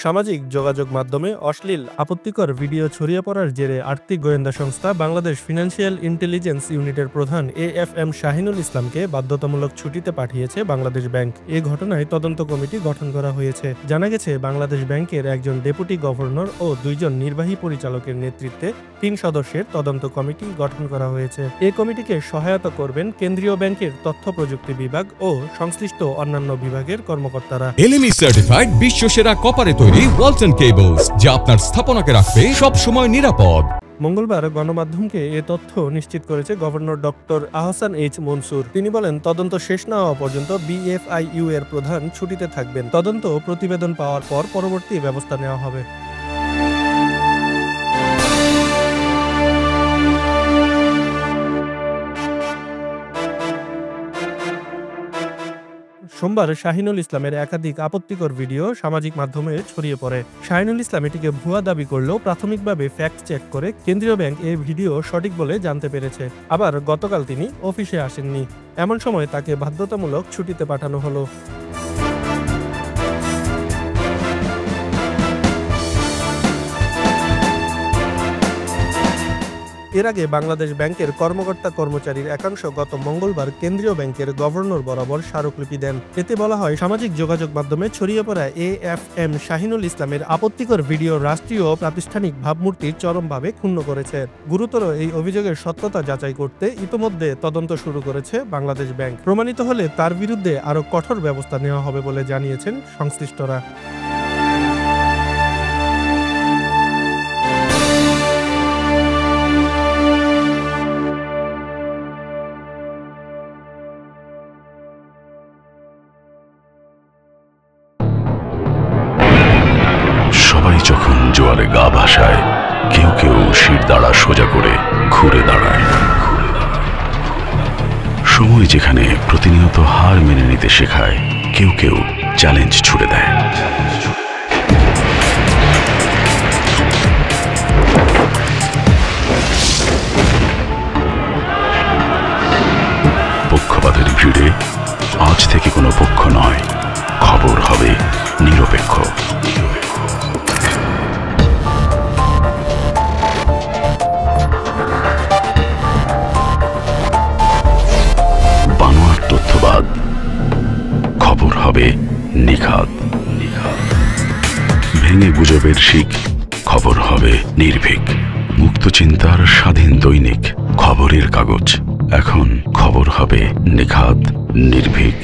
সামাজিক যোগাযোগ মাধ্যমে অশ্লীল আপত্তিকর ভিডিও ছড়িয়ে পড়ার জেরে আর্থিক গোয়েন্দা সংস্থা বাংলাদেশ ফিনান্সিয়াল ইন্টেলিজেন্স ইউনিটের প্রধান AFM শাহিনুল ইসলামকে বাধ্যতামূলক ছুটিতে পাঠিয়েছে বাংলাদেশ ব্যাংক। এ ঘটনায় তদন্ত কমিটি গঠন করা হয়েছে। জানা গেছে, বাংলাদেশ ব্যাংকের একজন ডেপুটি গভর্নর ও 2 জন নির্বাহী পরিচালকের নেতৃত্বে 3 সদস্যের তদন্ত কমিটি গঠন করা হয়েছে। এই কমিটিকে সহায়তা করবেন কেন্দ্রীয় ব্যাংকের তথ্য প্রযুক্তি বিভাগ ও সংশ্লিষ্ট অন্যান্য বিভাগের কর্মকর্তারা। LME সার্টিফাইড বিশ্বসেরা কপারে তৈরি ওয়ালটন কেবলস, যা আপনার স্থাপনাকে রাখবে সব সময় নিরাপদ। মঙ্গলবার গণমাধ্যমকে এ তথ্য নিশ্চিত করেছে governor doctor Ahsan H Mansur. তিনি বলেন, তদন্ত শেষ না হওয়া পর্যন্ত BFIU এর প্রধান ছুটিতে থাকবেন। তদন্ত প্রতিবেদন পাওয়ার পর পরবর্তী ব্যবস্থা নেওয়া হবে। সোমবার শাহিনুল ইসলামের একাধিক আপত্তিকর ভিডিও সামাজিক মাধ্যমে ছড়িয়ে পড়ে। শাহিনুল ইসলাম এটিকে ভুয়া দাবি করলেও প্রাথমিকভাবে ফ্যাক্ট চেক করে কেন্দ্রীয় ব্যাংক এই ভিডিও সঠিক বলে জানতে পেরেছে। আবার গতকাল তিনি অফিসে আসেননি, এমন সময় তাকে বাধ্যতামূলক ছুটিতে পাঠানো হলো। এর আগে বাংলাদেশ ব্যাংকের কর্মকর্তা কর্মচারীর একাংশ গত মঙ্গলবার কেন্দ্রীয় ব্যাংকের গভর্নর বরাবর স্মারকলিপি দেন। এতে বলা হয়, সামাজিক যোগাযোগ মাধ্যমে ছড়িয়ে পড়া AFM শাহিনুল ইসলামের আপত্তিকর ভিডিও রাষ্ট্রীয় প্রাতিষ্ঠানিক ভাবমূর্তির চরমভাবে ক্ষুণ্ণ করেছে। গুরুতর এই অভিযোগের সত্যতা যাচাই করতে ইতোমধ্যে তদন্ত শুরু করেছে বাংলাদেশ ব্যাংক। প্রমাণিত হলে তার বিরুদ্ধে আরও কঠোর ব্যবস্থা নেওয়া হবে বলে জানিয়েছেন সংশ্লিষ্টরা। যখন জোয়ারে গা ভাসায়, কেউ কেউ শির দাঁড়া সোজা করে ঘুরে দাঁড়ায়। সময় যেখানে প্রতিনিয়ত হার মেনে নিতে শেখায়, কেউ কেউ চ্যালেঞ্জ ছুড়ে দেয়। পক্ষপাতের ভিড়ে আজ থেকে কোনো পক্ষ নয়, খবর হবে নিরপেক্ষ। তথ্যবাদ, খবর হবে নিখাত। ভেঙে গুজবের শিক, খবর হবে নির্ভীক। মুক্ত চিন্তার স্বাধীন দৈনিক খবরের কাগজ। এখন খবর হবে নিখাত, নির্ভীক।